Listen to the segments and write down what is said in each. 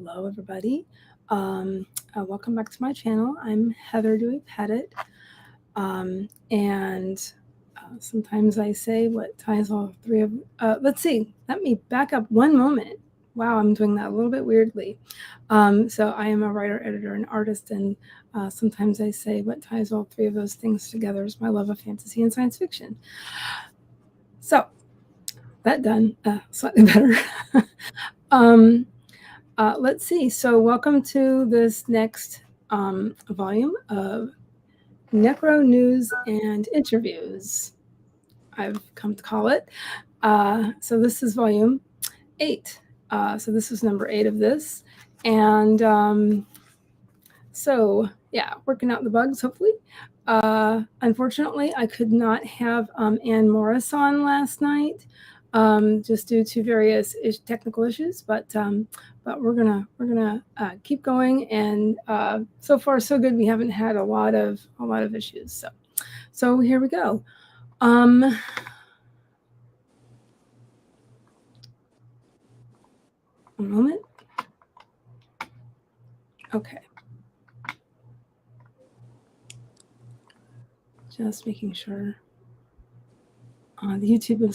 Hello, everybody. Welcome back to my channel. I'm Heather Dewey Pettit, and sometimes I say what ties all three of. Let's see. Let me back up one moment. Wow, I'm doing that a little bit weirdly. So I am a writer, editor, and artist, and sometimes I say what ties all three of those things together is my love of fantasy and science fiction. So that done, slightly better. Let's see. So welcome to this next volume of Necro News and Interviews, I've come to call it. So this is volume 8. So this is number 8 of this. And so, yeah, working out the bugs, hopefully. Unfortunately, I could not have Ann Morris on last night, just due to various technical issues, but we're gonna keep going, and so far so good. We haven't had a lot of issues, so here we go. One moment. Okay. Just making sure the YouTube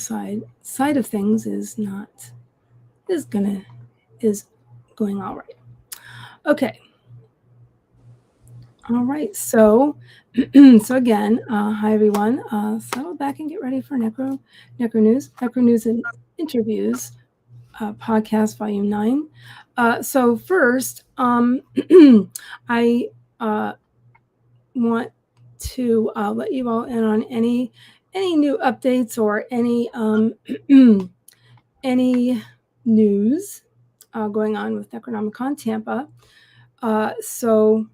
side of things is going all right. Okay. All right. So again, hi everyone. Settle back and get ready for Necro News and Interviews, podcast volume 9. So first, I want to let you all in on any new updates or any any news going on with Necronomicon Tampa. So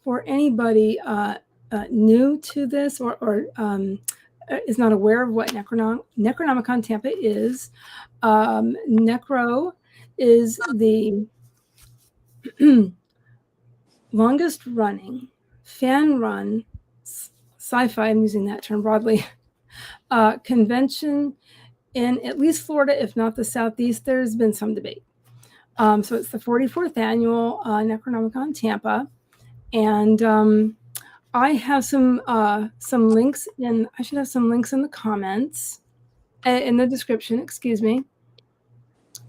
for anybody new to this or is not aware of what Necronomicon Tampa is, Necro is the longest running fan-run sci-fi, I'm using that term broadly, convention in at least Florida, if not the Southeast. There's been some debate. So it's the 44th annual Necronomicon Tampa, and I have some links in. I should have some links in the comments, in the description. Excuse me.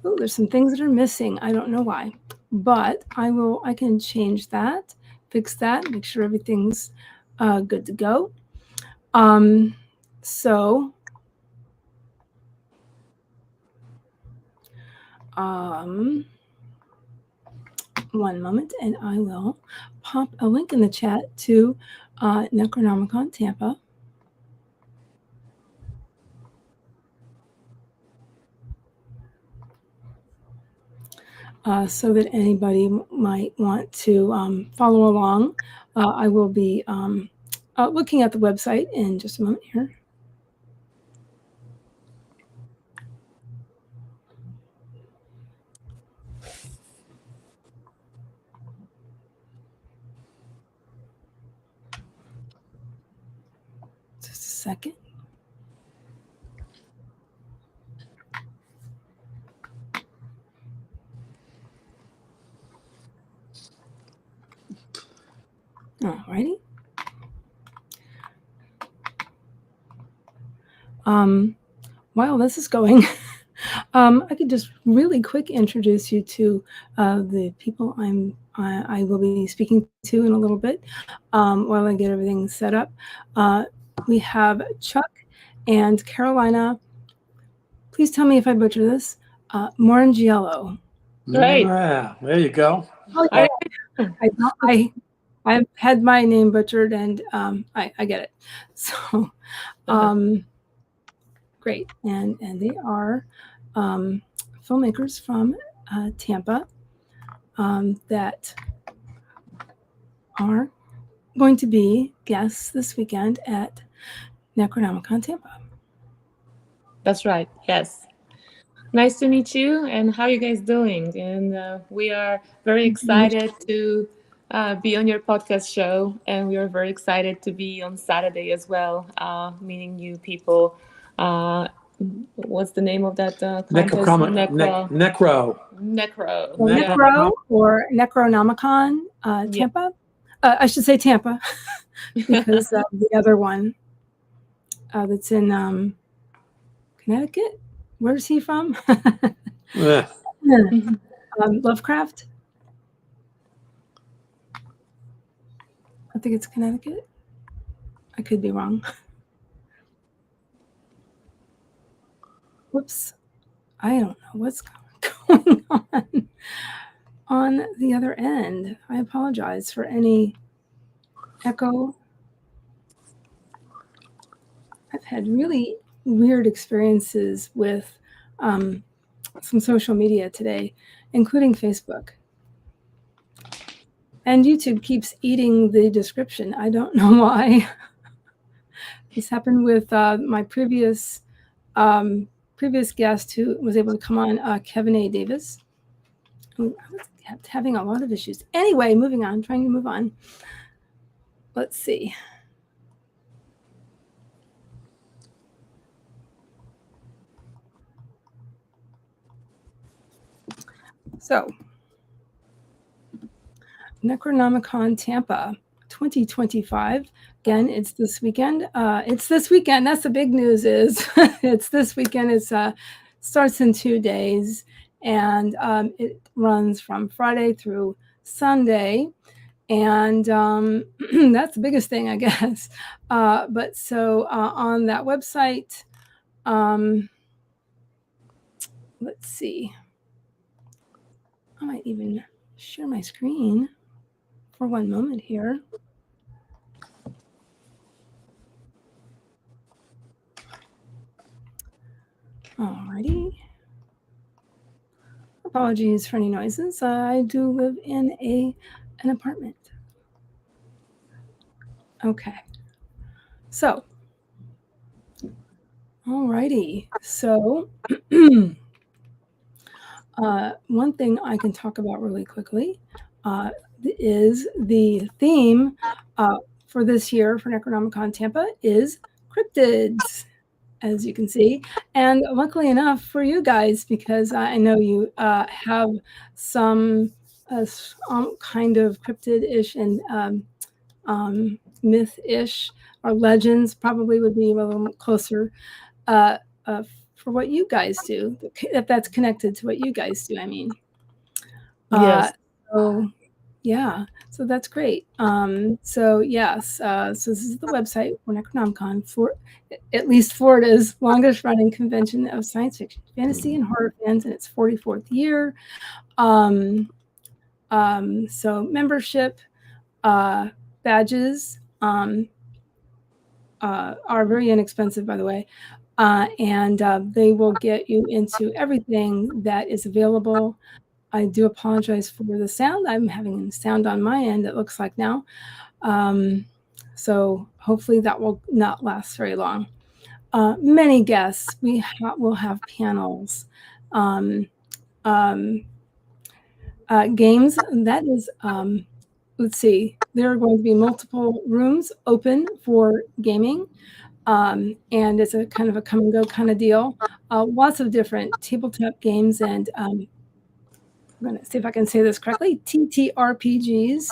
Oh, there's some things that are missing. I don't know why, but I can change that, fix that, make sure everything's good to go. So one moment, and I will pop a link in the chat to Necronomicon Tampa. So that anybody might want to follow along. I will be looking at the website in just a moment here. Just a second. Alrighty. While this is going, I could just really quick introduce you to the people I will be speaking to in a little bit while I get everything set up. We have Chuck and Karolina. Please tell me if I butcher this. Morrongiello. Right. Yeah, there you go. Oh, yeah. I've had my name butchered, and I get it. So great. And they are filmmakers from Tampa that are going to be guests this weekend at Necronomicon Tampa. That's right. Yes. Nice to meet you. And how are you guys doing? And we are very excited to be on your podcast show. And we are very excited to be on Saturday as well, meeting you people what's the name of that contest? Necro. Well, Yeah. Necro or Necronomicon Tampa. I should say Tampa because the other one that's in Connecticut. Where's he from? Lovecraft. I think it's Connecticut. I could be wrong. Whoops. I don't know what's going on the other end. I apologize for any echo. I've had really weird experiences with some social media today, including Facebook. And YouTube keeps eating the description. I don't know why. This happened with my previous guest who was able to come on, Kevin A. Davis. I was having a lot of issues. Anyway, moving on, trying to move on. Let's see. So, Necronomicon Tampa 2025. Again, it's this weekend. That's the big news is it's this weekend. It starts in 2 days, and it runs from Friday through Sunday. And that's the biggest thing, I guess. But so on that website, let's see. I might even share my screen for one moment here. Alrighty. Apologies for any noises. I do live in an apartment. Okay. So, alrighty. So, one thing I can talk about really quickly is the theme for this year for Necronomicon Tampa is cryptids, as you can see. And luckily enough for you guys, because I know you have some kind of cryptid-ish and myth-ish, or legends probably would be a little closer for what you guys do, if that's connected to what you guys do, I mean. Yes. So, yeah, so that's great. So yes, so this is the website for Necronomicon, for at least Florida's longest running convention of science fiction, fantasy, and horror fans in its 44th year. So membership badges are very inexpensive, by the way. And they will get you into everything that is available. I do apologize for the sound. I'm having sound on my end, it looks like now. So hopefully that will not last very long. Many guests. We will have panels. Games. That is, let's see. There are going to be multiple rooms open for gaming. And it's a kind of a come and go kind of deal. Lots of different tabletop games and I'm going to see if I can say this correctly, TTRPGs,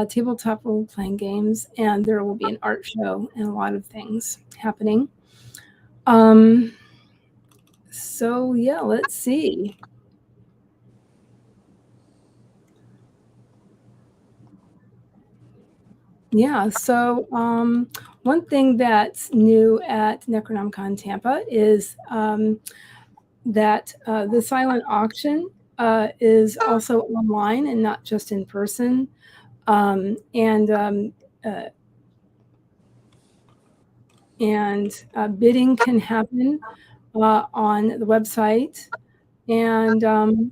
tabletop role-playing games, and there will be an art show and a lot of things happening. So yeah, let's see. Yeah, so one thing that's new at Necronomicon Tampa is that the silent auction is also online and not just in person. And bidding can happen on the website. And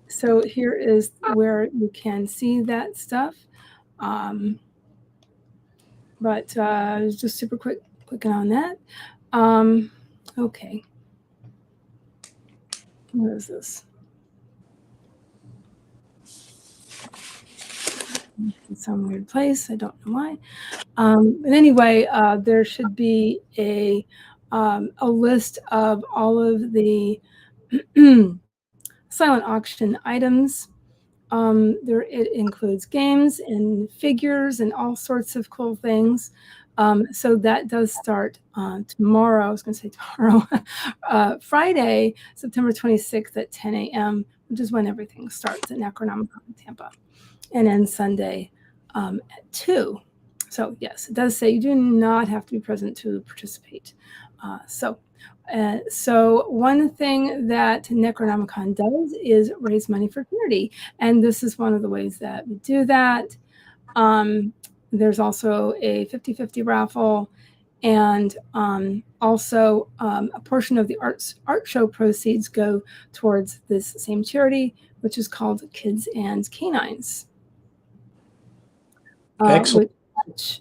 so here is where you can see that stuff. But just super clicking on that. Okay. What is this? in some weird place. I don't know why. But anyway, there should be a list of all of the silent auction items. It includes games and figures and all sorts of cool things. So that does start tomorrow. I was going to say tomorrow, Friday, September 26th at 10 a.m., which is when everything starts at Necronomicon Tampa, and then Sunday at 2. So yes, it does say you do not have to be present to participate. So one thing that Necronomicon does is raise money for charity, and this is one of the ways that we do that. There's also a 50-50 raffle, and also a portion of the art show proceeds go towards this same charity, which is called Kids and Canines. Excellent. Which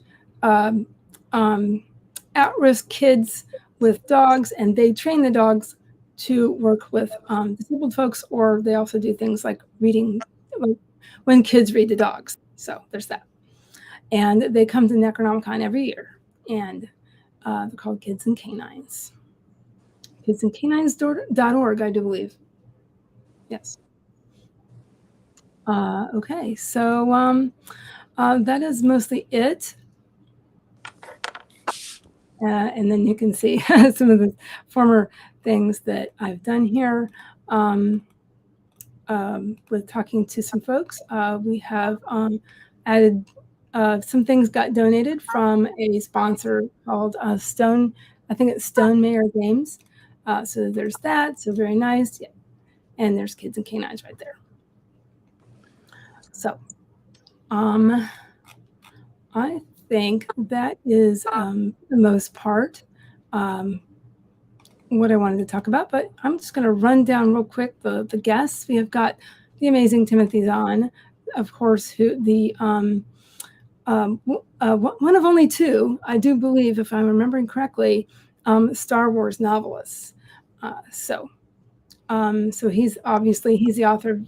at-risk kids with dogs, and they train the dogs to work with disabled folks, or they also do things like reading, like when kids read to dogs. So there's that. And they come to Necronomicon every year, and they're called Kids and Canines. kidsandcanines.org, I do believe. Yes. Okay, so that is mostly it. And then you can see some of the former things that I've done here with talking to some folks. We have added some things got donated from a sponsor called Stone, I think it's Stone Mayor Games. So there's that. So very nice. Yeah. And there's Kids and Canines right there. So I think that is the most part what I wanted to talk about, but I'm just going to run down real quick the guests. We have got the amazing Timothy Zahn, of course, who the one of only two, I do believe, if I'm remembering correctly, Star Wars novelists. So he's the author of,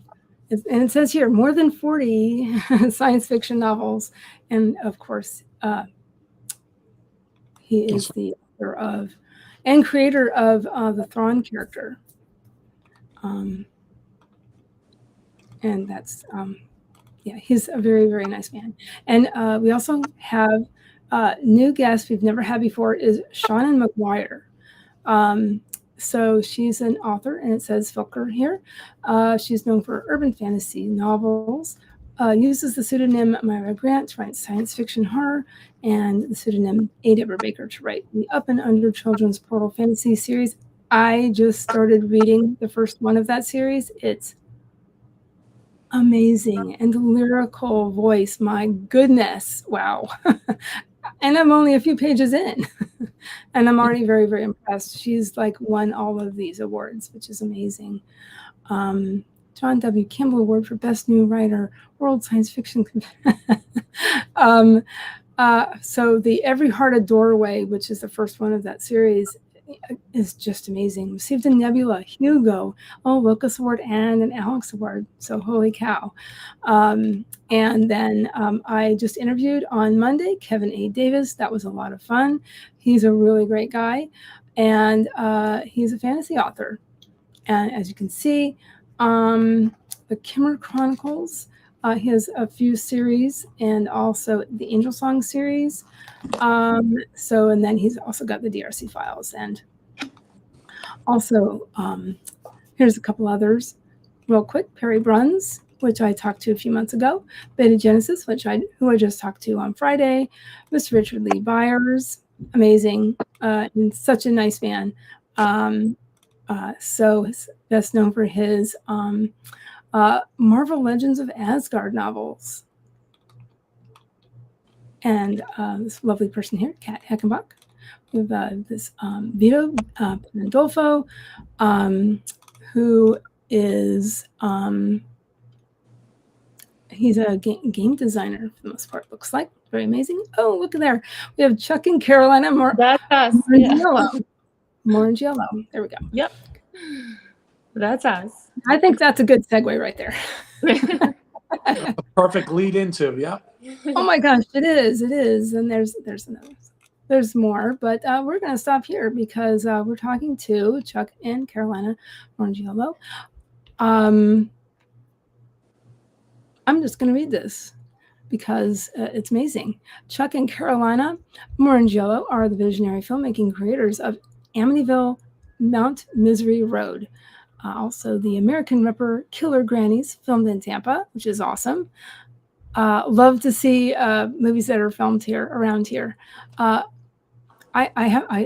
and it says here, more than 40 science fiction novels. And of course, he is the author of and creator of the Thrawn character. And that's, yeah, he's a very, very nice man. And we also have new guests we've never had before is Shannon McGuire. So she's an author, and it says Filker here. She's known for urban fantasy novels, uses the pseudonym Myra Grant to write science fiction horror, and the pseudonym A. Deborah Baker to write the Up and Under Children's Portal Fantasy series. I just started reading the first one of that series. It's amazing. And the lyrical voice, my goodness, wow. And I'm only a few pages in, and I'm already very, very impressed. She's like won all of these awards, which is amazing. John W. Campbell Award for Best New Writer, World Science Fiction. So the Every Heart a Doorway, which is the first one of that series, is just amazing. Received a Nebula, Hugo, Locus Award, and an Alex Award. So holy cow. And then I just interviewed on Monday Kevin A. Davis. That was a lot of fun. He's a really great guy, and he's a fantasy author. And as you can see, the Kimmer Chronicles, he has a few series, and also the Angel Song series. And then he's also got the DRC files, and also here's a couple others real quick. Perry Bruns, which I talked to a few months ago. Beta Genesis, who I just talked to on Friday. Mr. Richard Lee Byers, amazing, and such a nice man. So he's best known for his Marvel Legends of Asgard novels. And this lovely person here, Kat Heckenbach. We have this Vito Pandolfo, who is, he's a game designer for the most part, looks like. Very amazing. Oh, look at there. We have Chuck and Karolina Morrongiella. Morrongiello. There we go. Yep. That's us. I think that's a good segue right there. A perfect lead into, yeah. Oh my gosh, it is. It is. And there's another. There's more, but we're going to stop here because we're talking to Chuck and Karolina Morrongiella. I'm just going to read this because it's amazing. Chuck and Karolina Morrongiella are the visionary filmmaking creators of Amityville, Mount Misery Road. Also, the American Ripper Killer Grannies, filmed in Tampa, which is awesome. Love to see movies that are filmed here around here.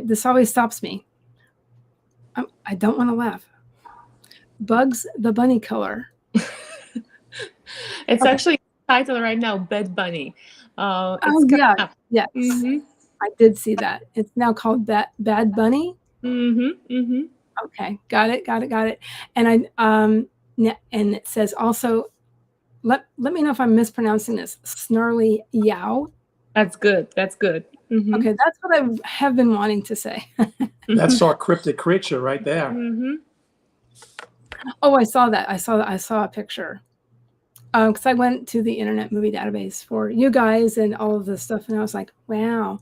This always stops me. I don't want to laugh. Bugs the Bunny Killer. It's actually titled right now, Bed Bunny. Yes. Mm-hmm. I did see that. It's now called Bad Bunny. Mm-hmm. Mm-hmm. Okay, got it. And and it says also, let me know if I'm mispronouncing this. Snarly Yow. That's good. Mm-hmm. Okay, that's what I have been wanting to say. That's our cryptic creature right there. Mm-hmm. Oh, I saw that. I saw a picture. Because I went to the Internet Movie Database for you guys and all of this stuff, and I was like, wow.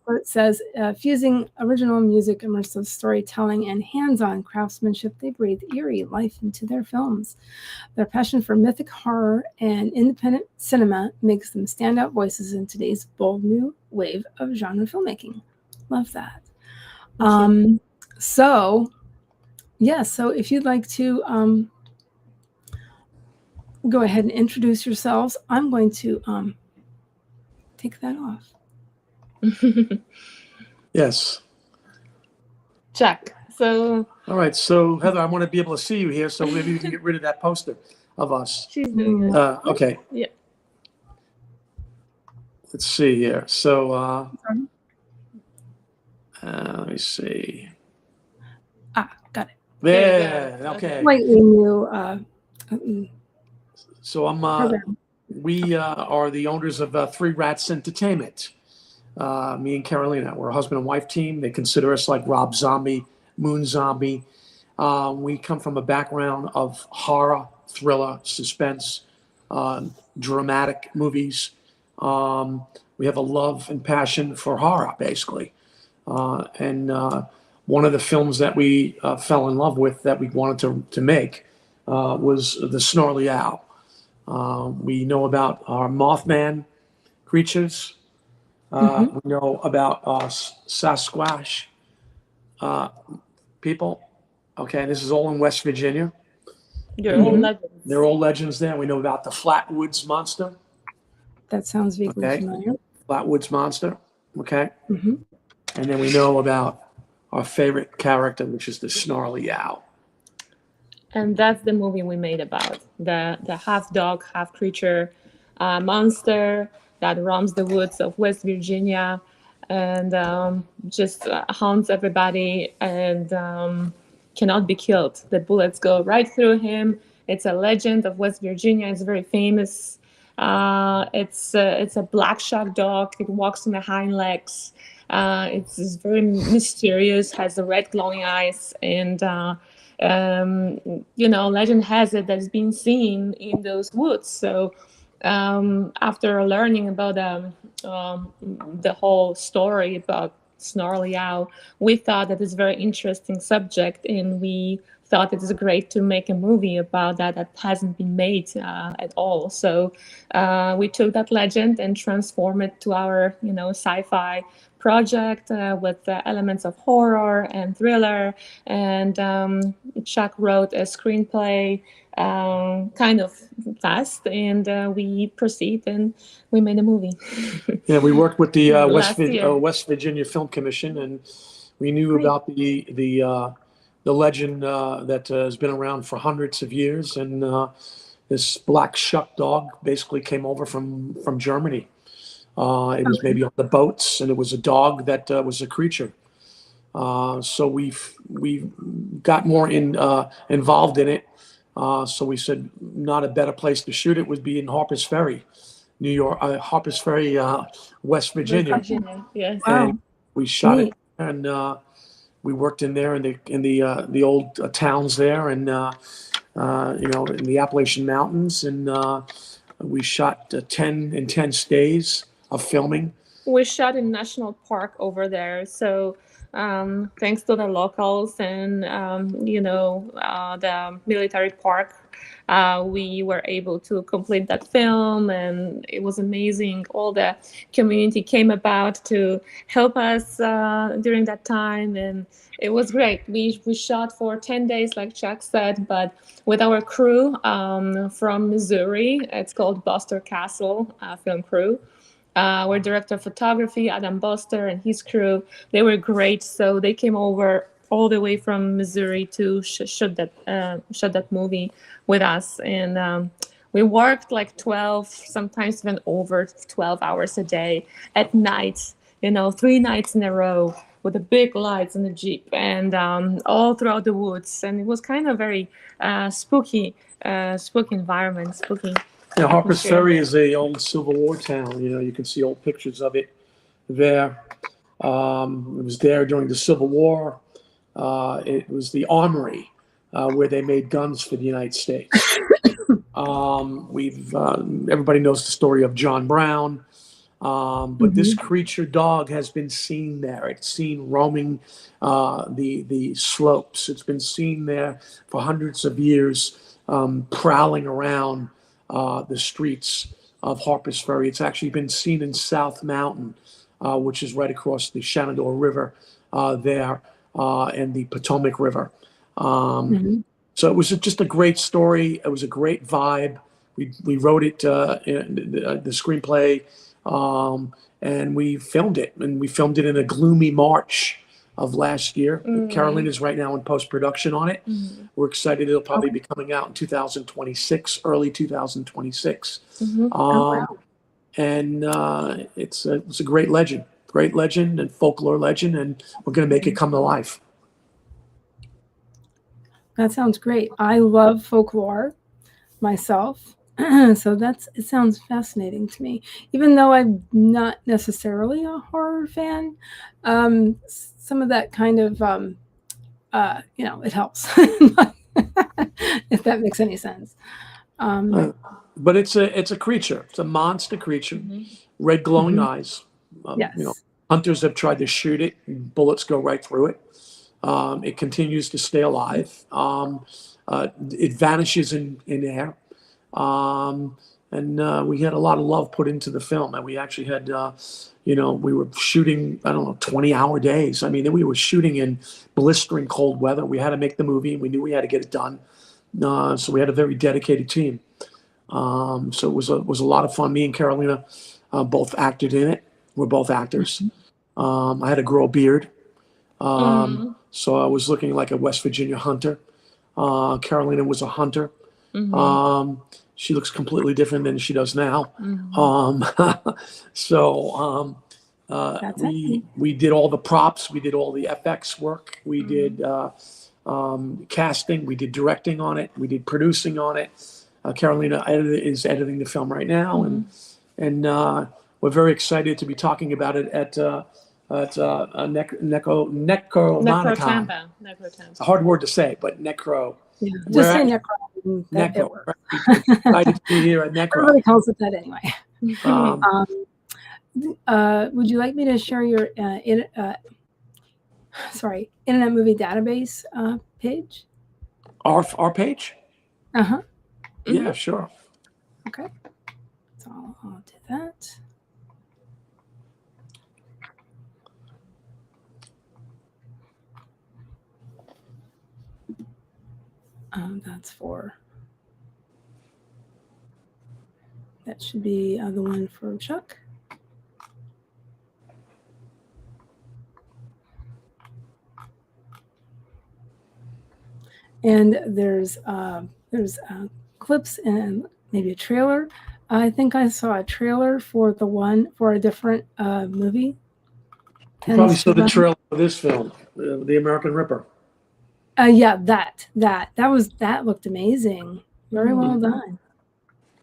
It says, fusing original music, immersive storytelling, and hands-on craftsmanship, they breathe eerie life into their films. Their passion for mythic horror and independent cinema makes them standout voices in today's bold new wave of genre filmmaking. Love that. So if you'd like to go ahead and introduce yourselves, I'm going to take that off. Yes. Chuck. So. All right. So Heather, I want to be able to see you here, so maybe you can get rid of that poster of us. She's doing it. Okay. Yeah. Let's see here. So let me see. Got it. There. Okay. Slightly new. So we are the owners of Three Rats Entertainment. Me and Karolina, we're a husband and wife team. They consider us like Rob Zombie, Moon Zombie. We come from a background of horror, thriller, suspense, dramatic movies. We have a love and passion for horror, basically. And one of the films that we fell in love with that we wanted to make was the Snarly Yow. We know about our Mothman creatures. We know about Sasquatch people. Okay, this is all in West Virginia. They're all legends. They're all legends there. We know about the Flatwoods Monster. That sounds vaguely familiar. Flatwoods Monster. Okay. Mm-hmm. And then we know about our favorite character, which is the Snarly Yow. And that's the movie we made about the half dog, half creature monster that roams the woods of West Virginia and just haunts everybody and cannot be killed. The bullets go right through him. It's a legend of West Virginia. It's very famous. It's a black shark dog. It walks on the hind legs. It's very mysterious, has the red glowing eyes, and legend has it that it's been seen in those woods. So after learning about the whole story about Snarly Yow, we thought that it's a very interesting subject, and we thought it is great to make a movie about that hasn't been made at all. So we took that legend and transformed it to our sci-fi project with elements of horror and thriller, and Chuck wrote a screenplay kind of fast, and we proceed and we made a movie. Yeah, we worked with the West Virginia Film Commission, and we knew about the legend that has been around for hundreds of years, and this black shuck dog basically came over from Germany. It was maybe on the boats, and it was a dog that was a creature. So we got more involved in it. So we said not a better place to shoot it would be in Harpers Ferry, New York, Harpers Ferry, West Virginia. Yes. And we shot it, and we worked in there in the old towns there, and in the Appalachian Mountains, and we shot 10 days of filming. We shot in national park over there, so thanks to the locals and the military park, we were able to complete that film, and it was amazing. All the community came about to help us during that time, and it was great. We shot for 10 days, like Chuck said, but with our crew from Missouri. It's called Buster Castle Film Crew. Our director of photography, Adam Buster, and his crew, they were great. So they came over all the way from Missouri to shoot that movie with us. And we worked like 12, sometimes even over 12 hours a day at night, 3 nights in a row with the big lights in the Jeep, and all throughout the woods. And it was kind of very spooky environment, spooky. Yeah, Harpers Ferry is a old Civil War town. You can see old pictures of it there. It was there during the Civil War. It was the armory where they made guns for the United States. Everybody knows the story of John Brown, but this creature dog has been seen there. It's seen roaming the slopes. It's been seen there for hundreds of years, prowling around the streets of Harpers Ferry. It's actually been seen in South Mountain, which is right across the Shenandoah River there, and the Potomac River. So it was just a great story. It was a great vibe. We wrote it, the screenplay, and we filmed it. And we filmed it in a gloomy March of last year. Karolina's right now in post-production on it. We're excited. It'll probably be coming out in 2026, early 2026. And it's a great legend and folklore legend, and we're going to make it come to life. That sounds great. I love folklore myself. So it sounds fascinating to me, even though I'm not necessarily a horror fan. Some of that kind of, it helps, if that makes any sense. But it's a creature. It's a monster creature, red glowing eyes. Yes. Hunters have tried to shoot it, and bullets go right through it. It continues to stay alive. It vanishes in air. And we had a lot of love put into the film, and we actually had, we were shooting, 20-hour days. I mean, we were shooting in blistering cold weather. We had to make the movie, and we knew we had to get it done. So we had a very dedicated team. So it was a lot of fun. Me and Karolina both acted in it. We're both actors. I had to grow a beard. So I was looking like a West Virginia hunter. Karolina was a hunter. She looks completely different than she does now. We did all the props. We did all the FX work. We did casting. We did directing on it. We did producing on it. Karolina is editing the film right now, and we're very excited to be talking about it at Necronomicon Tampa. It's a hard word to say, but Necro. Yeah, just say Necro. Necro. Excited to be here at Necro. Everybody calls it that anyway. Would you like me to share your Internet Movie Database page? Our page? Yeah, sure. Okay. So I'll do that. That should be the one for Chuck. And there's clips and maybe a trailer. I think I saw a trailer for a different movie. You probably saw the trailer for this film, The American Ripper. Yeah, that looked amazing. Very well done.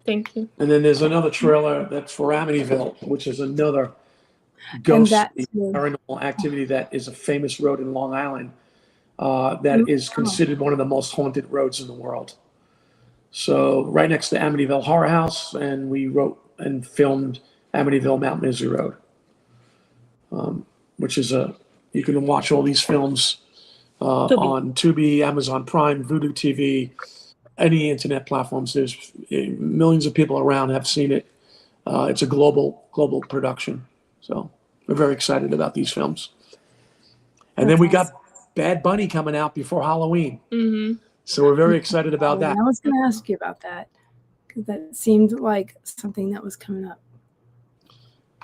Thank you. And then there's another trailer that's for Amityville, which is another ghostly paranormal activity that is a famous road in Long Island that is considered one of the most haunted roads in the world. So right next to Amityville Horror House, and we wrote and filmed Amityville Mount Misery Road, which is you can watch all these films on Tubi, Amazon Prime, Vudu TV, any internet platforms. There's millions of people around have seen it. It's a global production. So we're very excited about these films. And then we got Bad Bunny coming out before Halloween. Mm-hmm. So we're very excited about that. I was going to ask you about that because that seemed like something that was coming up.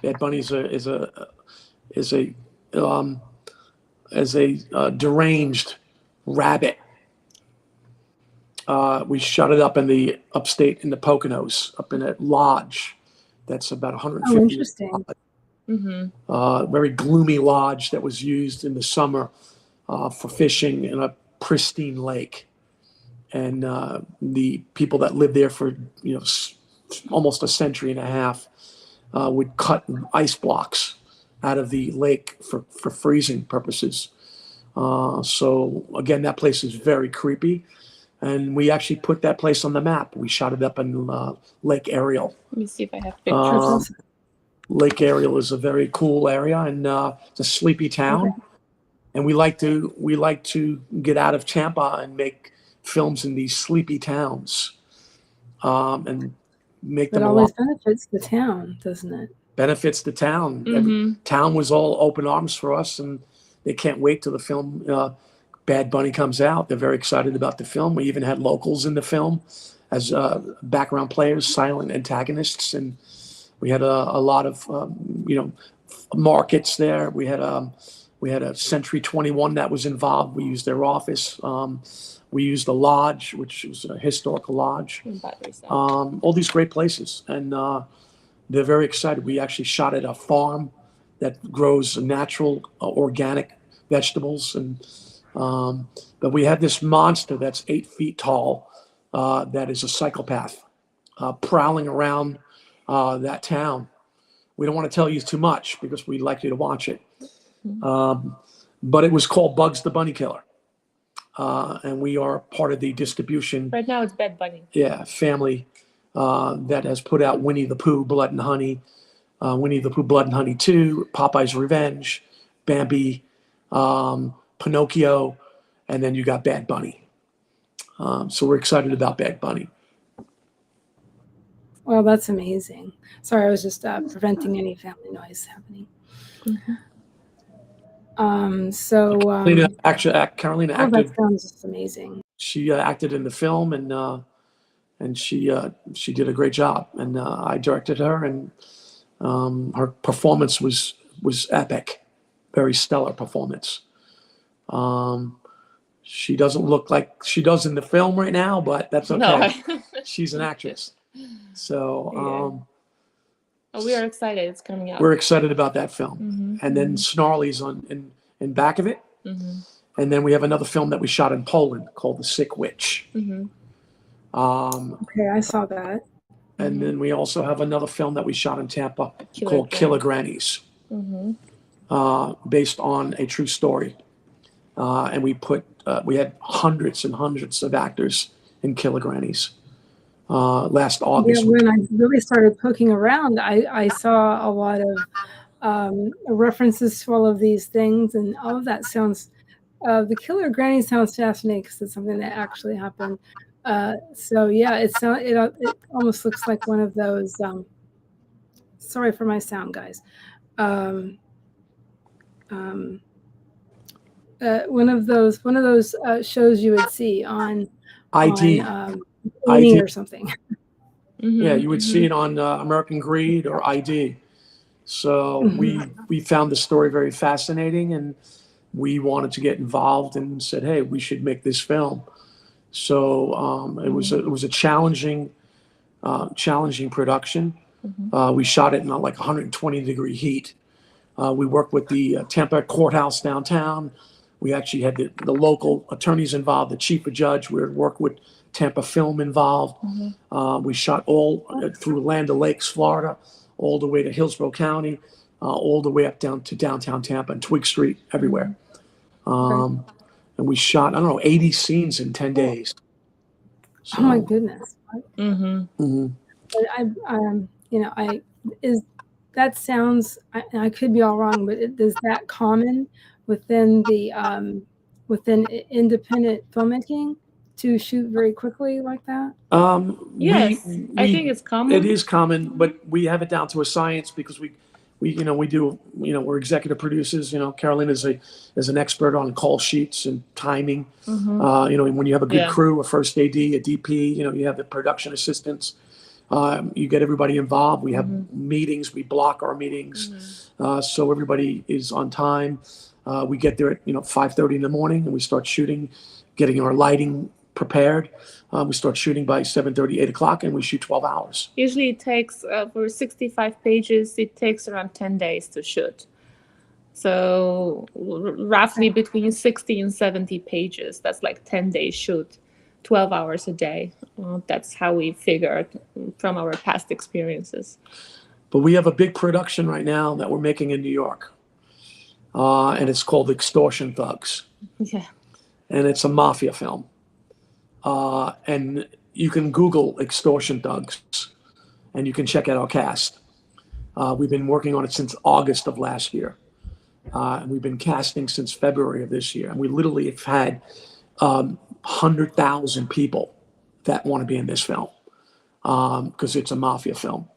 Bad Bunny is a deranged rabbit. We shot it up in the upstate in the Poconos, up in a lodge that's about 150. Oh, interesting. Very gloomy lodge that was used in the summer for fishing in a pristine lake. And the people that lived there for almost a century and a half would cut ice blocks out of the lake for freezing purposes. So again, that place is very creepy. And we actually put that place on the map. We shot it up in Lake Ariel. Let me see if I have pictures. Lake Ariel is a very cool area, and it's a sleepy town. Okay. And we like to get out of Tampa and make films in these sleepy towns, and make them. It always benefits the town, doesn't it? Benefits the town. Every town was all open arms for us, and they can't wait till the film Bad Bunny comes out. They're very excited about the film. We even had locals in the film as background players, silent antagonists, and we had a lot of markets there. We had a Century 21 that was involved. We used their office. We used the lodge, which was a historical lodge. All these great places, and they're very excited. We actually shot at a farm that grows natural, organic vegetables, and but we had this monster that's 8 feet tall, that is a psychopath, prowling around that town. We don't want to tell you too much because we'd like you to watch it. But it was called Bugs the Bunny Killer. And we are part of the distribution. Right now it's Bad Bunny. Yeah, family that has put out Winnie the Pooh, Blood and Honey, Winnie the Pooh, Blood and Honey 2, Popeye's Revenge, Bambi, Pinocchio, and then you got Bad Bunny. So we're excited about Bad Bunny. Well, that's amazing. Sorry, I was just preventing any family noise happening. Karolina acted. That sounds just amazing. She acted in the film, and she did a great job. And I directed her, and her performance was epic, very stellar performance. She doesn't look like she does in the film right now, but that's okay. No. She's an actress. So we are excited. It's coming out. We're excited about that film. And then Snarly's in back of it. And then we have another film that we shot in Poland called The Sick Witch. Okay, I saw that. And then we also have another film that we shot in Tampa called Killer Grannies, based on a true story. And we had hundreds and hundreds of actors in Killer Grannies. Last August. Yeah, when I really started poking around, I saw a lot of references to all of these things, and all of that sounds. The Killer Granny sounds fascinating because it's something that actually happened. So yeah, it almost looks like one of those. Sorry for my sound, guys. One of those shows you would see on ID. ID or something. Yeah, you would see it on American Greed or ID. So we found the story very fascinating, and we wanted to get involved and said, hey, we should make this film. So it was a challenging production. We shot it in like 120-degree heat. We worked with the Tampa courthouse downtown. We actually had the local attorneys involved, the chief of judge. We worked with Tampa Film involved. We shot all through Land O'Lakes, Florida, all the way to Hillsborough County, all the way up down to downtown Tampa and Twig Street, everywhere. And we shot, 80 scenes in 10 days. So, Oh my goodness. mhm. But is that sounds, I could be all wrong, but is that common within the within independent filmmaking to shoot very quickly like that? Yes, I think it's It common. is common, but we have it down to a science because we do, we're executive producers. Carolina is an expert on call sheets and timing. When you have a good Yeah. crew, a first AD, a DP, you have the production assistants. You get everybody involved. We have meetings. We block our meetings, so everybody is on time. We get there at 5:30 in the morning, and we start shooting, getting our lighting prepared. We start shooting by 7:30, 8 o'clock, and we shoot 12 hours. Usually it takes, for 65 pages, it takes around 10 days to shoot. So roughly between 60 and 70 pages. That's like 10 days shoot, 12 hours a day. That's how we figured from our past experiences. But we have a big production right now that we're making in New York, and it's called Extortion Thugs, Yeah. and it's a mafia film. And you can Google Extortion Thugs, and you can check out our cast. We've been working on it since August of last year. And we've been casting since February of this year. And we literally have had 100,000 people that want to be in this film because it's a mafia film.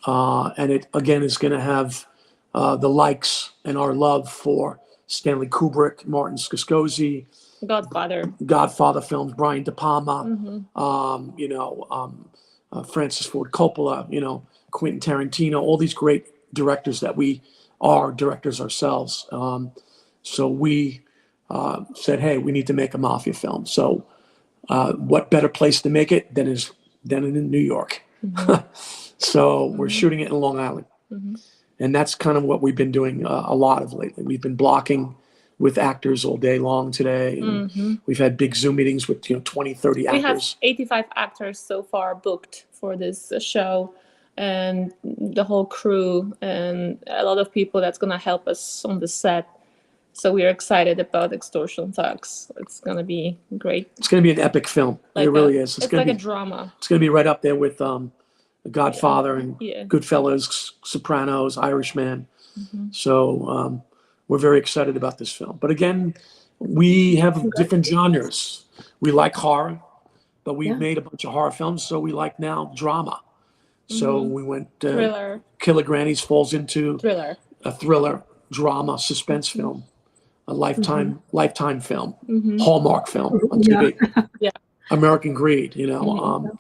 And it, again, is going to have the likes and our love for Stanley Kubrick, Martin Scorsese, Godfather films, Brian De Palma, Francis Ford Coppola, Quentin Tarantino, all these great directors that we are directors ourselves. So we said, hey, we need to make a mafia film. So what better place to make it than in New York? So we're shooting it in Long Island. And that's kind of what we've been doing a lot of lately. We've been blocking with actors all day long today. And we've had big Zoom meetings with 20, 30 actors. We have 85 actors so far booked for this show, and the whole crew and a lot of people that's going to help us on the set. So we're excited about Extortion Thugs. It's going to be great. It's going to be an epic film. It really is. It's like a drama. It's going to be right up there with The Godfather and Goodfellas, Sopranos, Irishman. So we're very excited about this film. But again, we have different genres. We like horror, but we've made a bunch of horror films, so we like now drama. So we went Thriller. Killer Grannies falls into a thriller, drama, suspense film, a lifetime film, Hallmark film on TV. American Greed,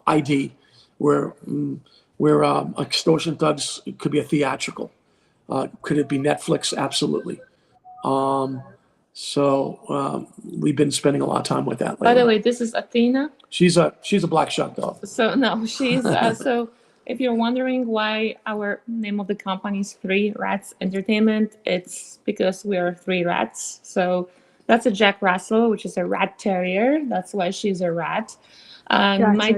ID, where Extortion Thugs could be a theatrical. Could it be Netflix? Absolutely. So we've been spending a lot of time with that lately. By the way, this is Athena. She's a black shark dog. So no, she's so if you're wondering why our name of the company is Three Rats Entertainment, it's because we are three rats. So that's a Jack Russell, which is a rat terrier. That's why she's a rat. My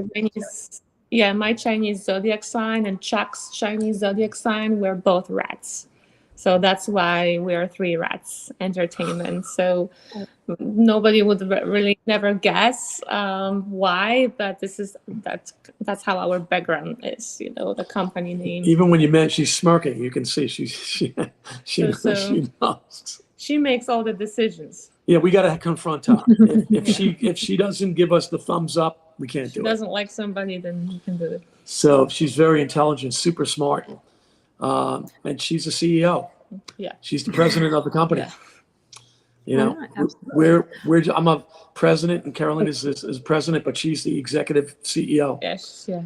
Chinese zodiac sign and Chuck's Chinese zodiac sign, we're both rats. So that's why we are Three Rats Entertainment. So nobody would really never guess why, but that's how our background is. The company name. Even when you met, she's smirking. You can see she knows. She makes all the decisions. Yeah, we got to confront her. If she doesn't give us the thumbs up, we can't do it. She doesn't like somebody, then you can do it. So she's very intelligent, super smart. And she's a CEO. Yeah. She's the president of the company. Yeah. I'm a president and Carolina is president, but she's the executive CEO. Yes, yeah.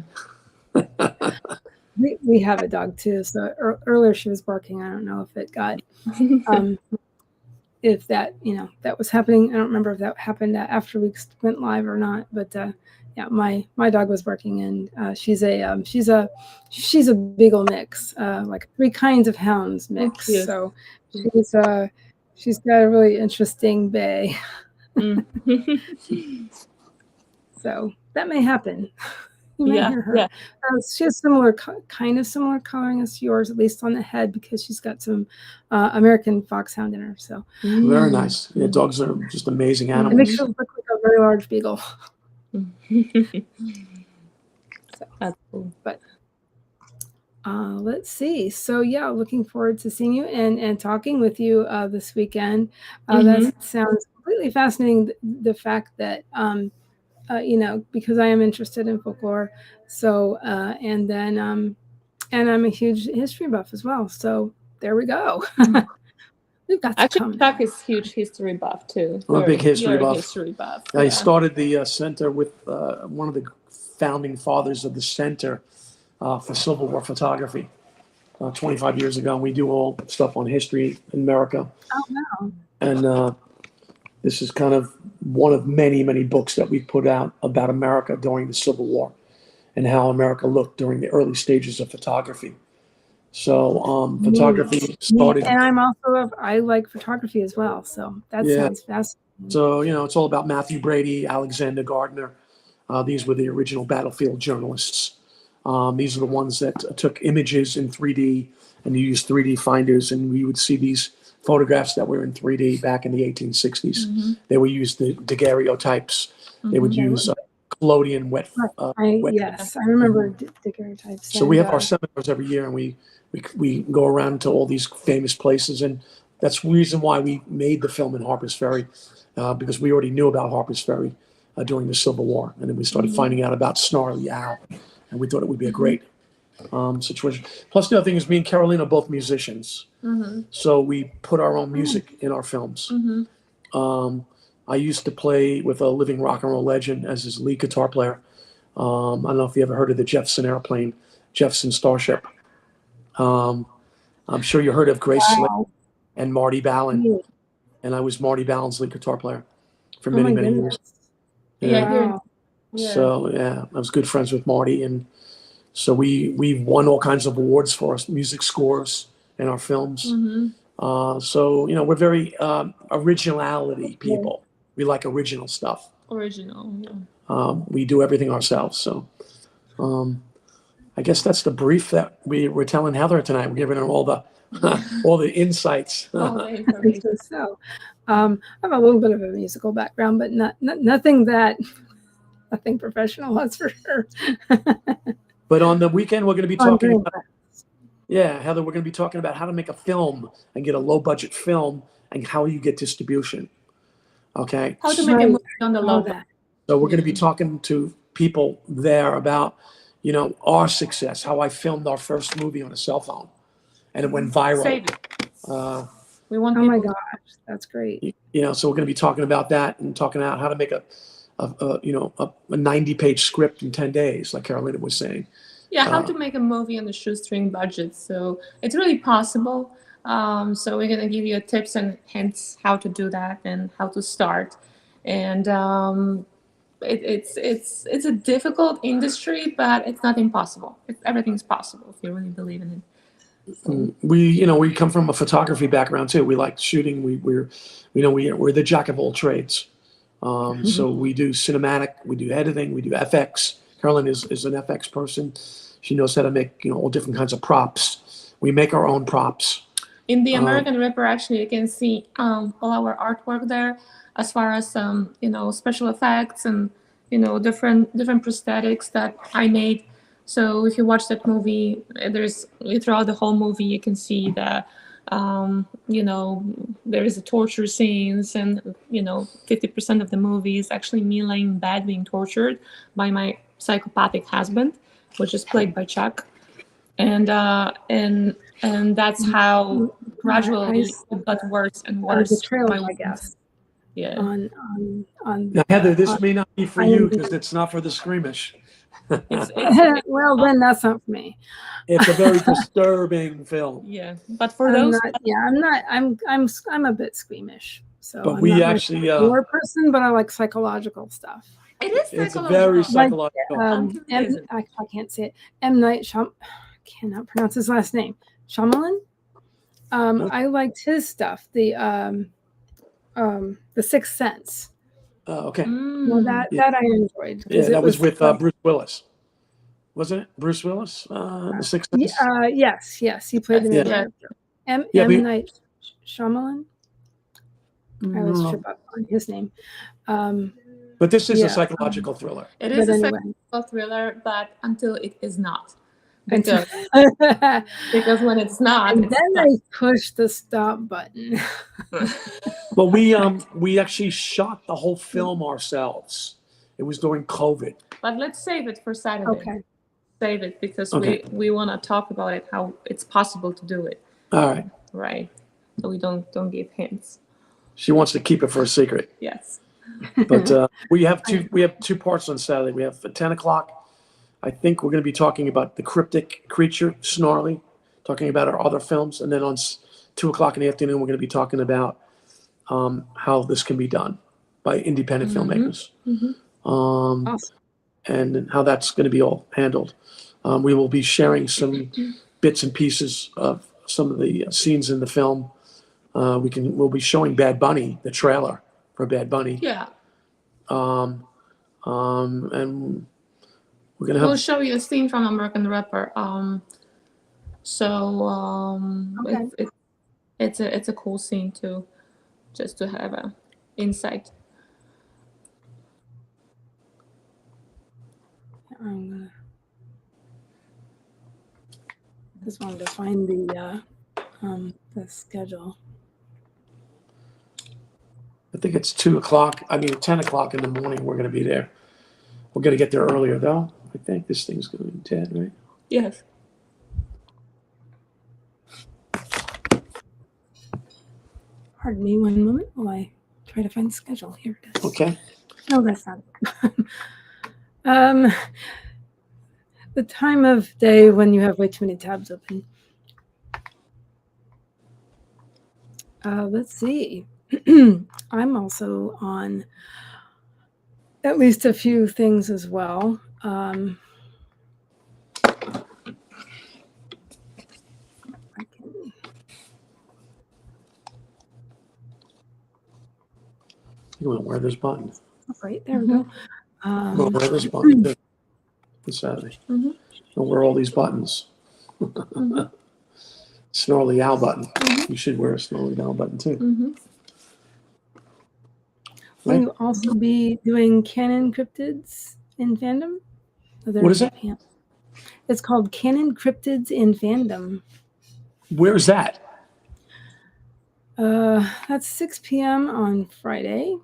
We have a dog too. So earlier she was barking. I don't know if it got, if that, that was happening. I don't remember if that happened after we went live or not, but my dog was barking, and she's a beagle mix, like 3 kinds of hounds mix. So she's got a really interesting bay. So that may happen. You might hear her. She has kind of similar coloring as yours, at least on the head, because she's got some American foxhound in her. So very nice. Yeah, dogs are just amazing animals. It makes her look like a very large beagle. That's cool. But let's see. So yeah, looking forward to seeing you and talking with you this weekend. That sounds completely fascinating. The fact that because I am interested in folklore. So and I'm a huge history buff as well. So there we go. We've got to Actually, come. Chuck is huge history buff too. I'm a big history buff. History buff. I started the center with one of the founding fathers of the center for Civil War photography 25 years ago. And we do all stuff on history in America. Oh, wow. And this is kind of one of many, many books that we put out about America during the Civil War and how America looked during the early stages of photography. So photography started. And I like photography as well. So that sounds fascinating. So, it's all about Matthew Brady, Alexander Gardner. These were the original battlefield journalists. These are the ones that took images in 3D and you used 3D finders, and we would see these photographs that were in 3D back in the 1860s. They would use the daguerreotypes. They would use collodion wet. Yes, I remember daguerreotypes. So we have our seminars every year, and we go around to all these famous places, and that's the reason why we made the film in Harper's Ferry, because we already knew about Harper's Ferry during the Civil War, and then we started finding out about Snarly Yow, and we thought it would be a great situation. Plus, the other thing is, me and Karolina are both musicians, so we put our own music in our films. I used to play with a living rock and roll legend as his lead guitar player. I don't know if you ever heard of the Jefferson Airplane, Jefferson Starship. I'm sure you heard of Grace Slick and Marty Ballin. And I was Marty Ballin's lead guitar player for many, many years. Yeah. So, I was good friends with Marty. And so we've won all kinds of awards for our music scores in our films. So, we're very originality people. We like original stuff. We do everything ourselves. So I guess that's the brief that we're telling Heather tonight. We're giving her all the all the insights. I think so. I have a little bit of a musical background, but nothing professional, that's for sure. But on the weekend, we're going to be talking about, Heather, we're going to be talking about how to make a film and get a low budget film and how you get distribution. Okay. How to make a movie on the low budget. So we're going to be talking to people there about, our success, how I filmed our first movie on a cell phone and it went viral. Save it. We want oh my gosh, that's great. So we're going to be talking about that and talking about how to make a 90-page script in 10 days, like Karolina was saying. Yeah, how to make a movie on a shoestring budget. So it's really possible. So we're going to give you tips and hints how to do that and how to start. And it's a difficult industry, but it's not impossible. Everything's possible if you really believe in it. So. We come from a photography background too. We like shooting. We're the jack of all trades. So we do cinematic, we do editing, we do FX. Carolyn is an FX person. She knows how to make all different kinds of props. We make our own props. In the American Ripper, actually, you can see all our artwork there, as far as special effects and different prosthetics that I made. So if you watch that movie, throughout the whole movie you can see that there is a torture scenes, and 50% of the movie is actually me laying in bed being tortured by my psychopathic husband, which is played by Chuck, and that's how gradually it got worse and worse. The trailer, I guess. Yeah. On now, Heather, this may not be for you because it's not for the squeamish. Well, then that's not for me. It's a very disturbing film. Yeah, but for those, I'm a bit squeamish. So, but I'm we not actually a person, but I like psychological stuff. It is psychological. It's very psychological. I can't say it. M. Night Shyamalan. I cannot pronounce his last name. Shyamalan. I liked his stuff. The Sixth Sense. Okay. Well, that I enjoyed. Yeah, that was with Bruce Willis. Wasn't it Bruce Willis? The Sixth Sense? Yes. He played the main character. M. Night Shyamalan. I always trip up on his name. But this is a Yeah. psychological thriller. It is But a anyway. psychological thriller, but until it is not. Until- Because when it's not, And it's then not. I push the stop button. Well, we actually shot the whole film ourselves. It was during COVID. But let's save it for Saturday. Okay. Save it because Okay. we want to talk about it, how it's possible to do it, All right. right? So we don't give hints. She wants to keep it for a secret. Yes. But we have two parts on Saturday. We have at 10 o'clock. I think we're going to be talking about the cryptic creature, Snarly, talking about our other films. And then on 2 o'clock in the afternoon, we're going to be talking about how this can be done by independent filmmakers. Awesome. And how that's going to be all handled. We will be sharing some bits and pieces of some of the scenes in the film. We'll be showing Bad Bunny, the trailer for Bad Bunny. Yeah. And we're gonna We'll have show you a scene from American Rapper. Okay. It's a cool scene too, just to have a insight. I'm gonna just wanted to find the schedule. I think it's 2 o'clock. 10 o'clock in the morning. We're gonna be there. We're gonna get there earlier though. I think this thing's going dead, right? Yes. Pardon me one moment while I try to find the schedule. Here it is. Okay. No, that's not it. The time of day when you have way too many tabs open. Let's see. I'm also on at least a few things as well. You want to wear this button? Right, there we go. I'm gonna wear this button too. This Saturday. I'll wear all these buttons. Snarly Yow button. You should wear a Snarly Yow button too. Will you also be doing canon cryptids in fandom? What is it? It's called Canon Cryptids in Fandom. Where's that? That's 6 p.m. on Friday.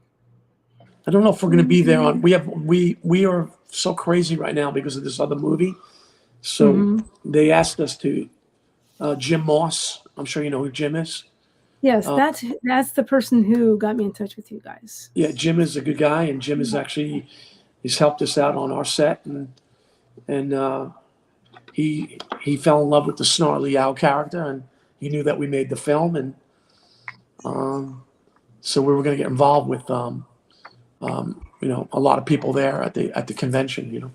I don't know if we're going to be there on. We are so crazy right now because of this other movie. So they asked us to. Jim Moss. I'm sure you know who Jim is. Yes, that's the person who got me in touch with you guys. Yeah, Jim is a good guy, and Jim is actually he's helped us out on our set, and he fell in love with the Snarly Yow character, and he knew that we made the film, and so we were going to get involved with a lot of people there at the convention,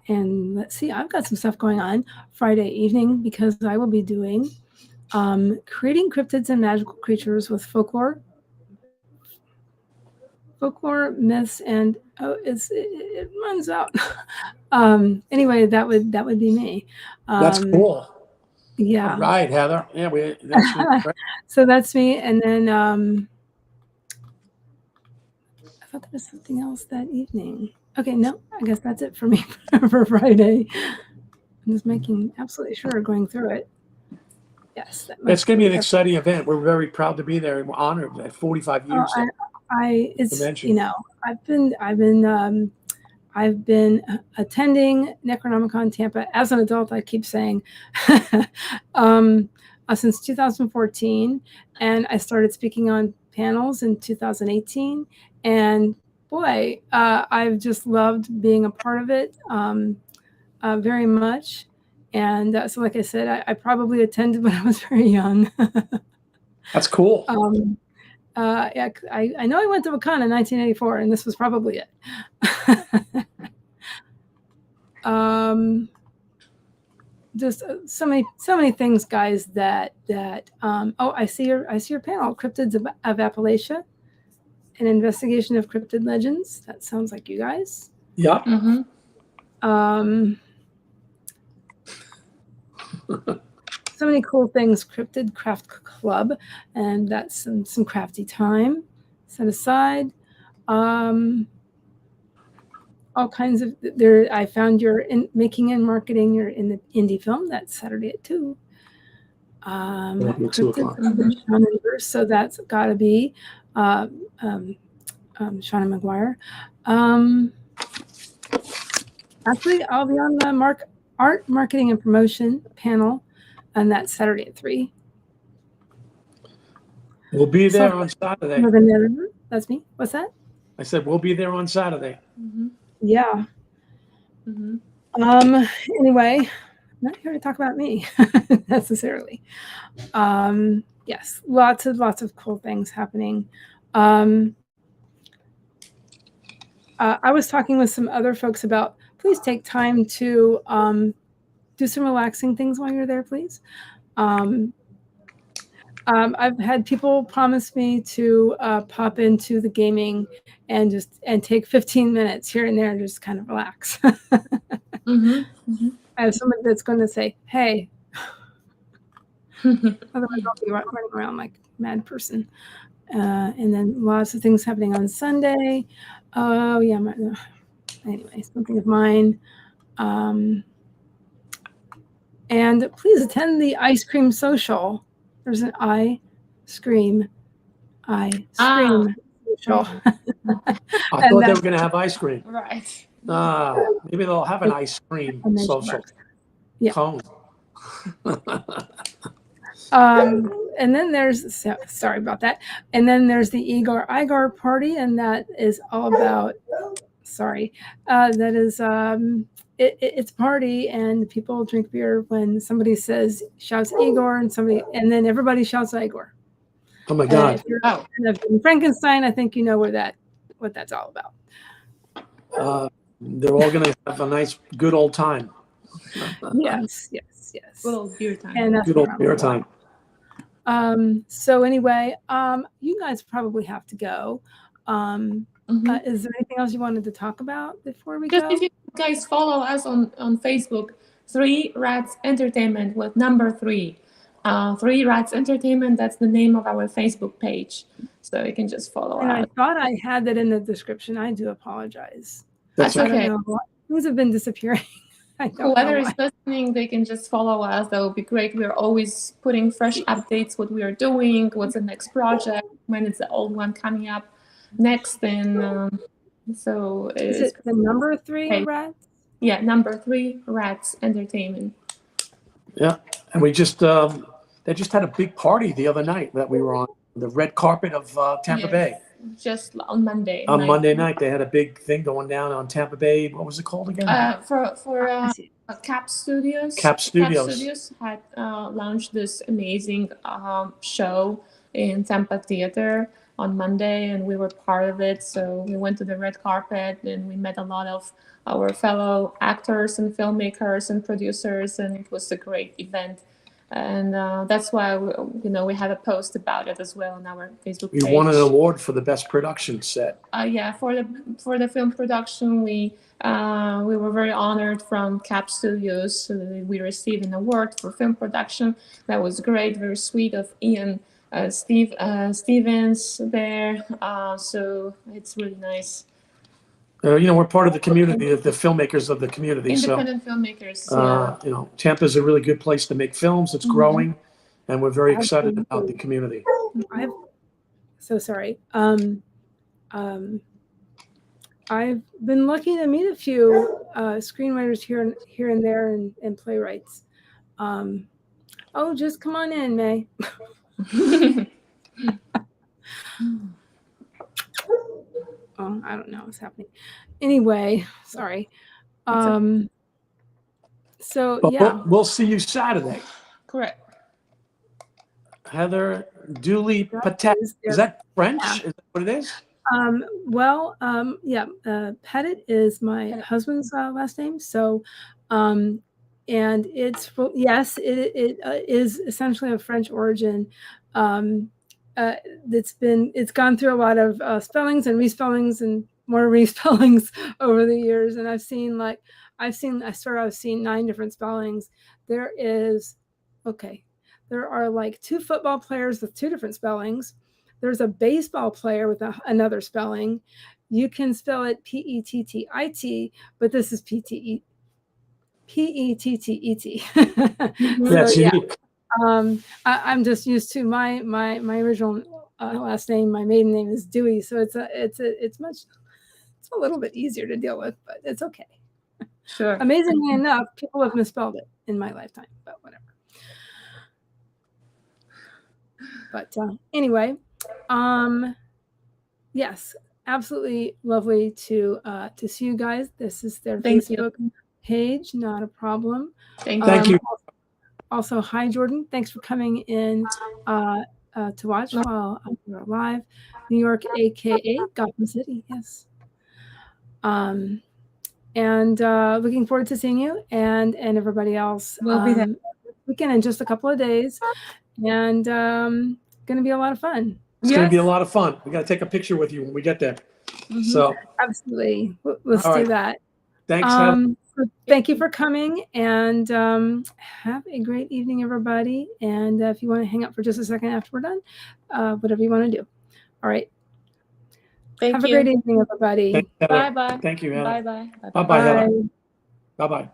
And let's see, I've got some stuff going on Friday evening because I will be doing creating cryptids and magical creatures with folklore, myths, and it runs out. Anyway, that would be me. That's cool. Yeah. All right, Heather. Yeah, that's great. So that's me, and then I thought there was something else that evening. Okay, no, I guess that's it for me for Friday. I'm just making absolutely sure going through it. Yes, It's going to be an exciting event. We're very proud to be there, and we're honored at 45 years. I've been attending Necronomicon Tampa as an adult. I keep saying since 2014, and I started speaking on panels in 2018, and boy, I've just loved being a part of it very much. And so, like I said, I probably attended when I was very young. That's cool. Yeah, I know I went to a con in 1984, and this was probably it. Just so many things, guys. That I see your panel, Cryptids of Appalachia. An investigation of cryptid legends. That sounds like you guys. Yeah. so many cool things. Cryptid Craft Club, and that's some crafty time set aside. All kinds of there. I found you're in making and marketing. You're in the indie film. That's Saturday at 2. That'll be at 2 o'clock. So that's got to be Shauna McGuire. Actually, I'll be on the art marketing and promotion panel, and that's Saturday at 3. We'll be there on Saturday. That's me. What's that? I said we'll be there on Saturday. Mm-hmm. Yeah. Mm-hmm. Anyway, I'm not here to talk about me necessarily. Yes, lots of cool things happening. I was talking with some other folks about please take time to do some relaxing things while you're there, please. I've had people promise me to pop into the gaming and take 15 minutes here and there and just kind of relax. Mm-hmm. Mm-hmm. I have somebody that's going to say, "Hey," otherwise I'll be running around like a mad person. And then lots of things happening on Sunday. Oh yeah, anyway, something of mine. And please attend the ice cream social. There's an ice cream social. I thought they were going to have ice cream. Right. Maybe they'll have an ice cream social cone. And then there's sorry about that. And then there's the Igor party, and that is all about. That is it's a party, and people drink beer when somebody shouts Igor, and then everybody shouts Igor. Oh my God! If you're in Frankenstein, I think you know what that's all about. They're all going to have a nice, good old time. Yes. Good old beer time. And good old beer time. So anyway, you guys probably have to go. Is there anything else you wanted to talk about before we go? If you guys follow us on Facebook, 3 Rats Entertainment with number 3. 3 Rats Entertainment, that's the name of our Facebook page. So you can just follow us. I thought I had that in the description. I do apologize. That's okay. Things have been disappearing. Whoever is listening, they can just follow us. That would be great. We're always putting fresh updates, what we are doing, what's the next project, when is the old one coming up next. And so is it the number 3 Rats? Yeah, number 3 Rats Entertainment. Yeah, and we just they just had a big party the other night that we were on the red carpet of Tampa Bay. Just on Monday. Monday night, they had a big thing going down on Tampa Bay. What was it called again? For Cap Studios. Cap Studios had launched this amazing show in Tampa Theater on Monday, and we were part of it. So we went to the red carpet, and we met a lot of our fellow actors and filmmakers and producers, and it was a great event. And that's why we have a post about it as well on our Facebook page. You won an award for the best production set. Yeah, for the film production, we were very honored from Cap Studios. So we received an award for film production. That was great, very sweet of Ian Stevens there. So it's really nice. We're part of the community, of the filmmakers of the community. Independent filmmakers. Tampa is a really good place to make films. It's growing, and we're very excited about the community. I'm so sorry. I've been lucky to meet a few screenwriters here and there and playwrights. Just come on in, May. I don't know what's happening. Anyway, sorry. So yeah, we'll see you Saturday. Correct. Heather Dooley Patet. Is that French? Yeah. Is that what it is? Pettit is my husband's last name. So, and it's it is essentially of French origin. It's gone through a lot of spellings and respellings and more respellings over the years, and I've seen 9 different spellings. There is There are like 2 football players with 2 different spellings. There's a baseball player with another spelling. You can spell it Pettit, but this is Pettet. That's So yeah, unique. I'm just used to my original last name. My maiden name is Dewey, so it's a little bit easier to deal with, but it's okay. Sure. Amazingly enough, people have misspelled it in my lifetime, but whatever. But anyway, yes, absolutely lovely to see you guys. This is their Facebook page, not a problem. Thank you. Also, hi Jordan, thanks for coming in to watch while we're live. New York, aka Gotham City, yes. And looking forward to seeing you and everybody else. We'll be there. Weekend in just a couple of days, and going to be a lot of fun. It's going to be a lot of fun. We got to take a picture with you when we get there. So absolutely, let's do that. Thanks. Thank you for coming, and have a great evening, everybody. And if you want to hang out for just a second after we're done, whatever you want to do. All right. Have a great evening, everybody. Bye bye. Thank you, Hannah. Bye bye. Bye bye, Hannah. Bye bye.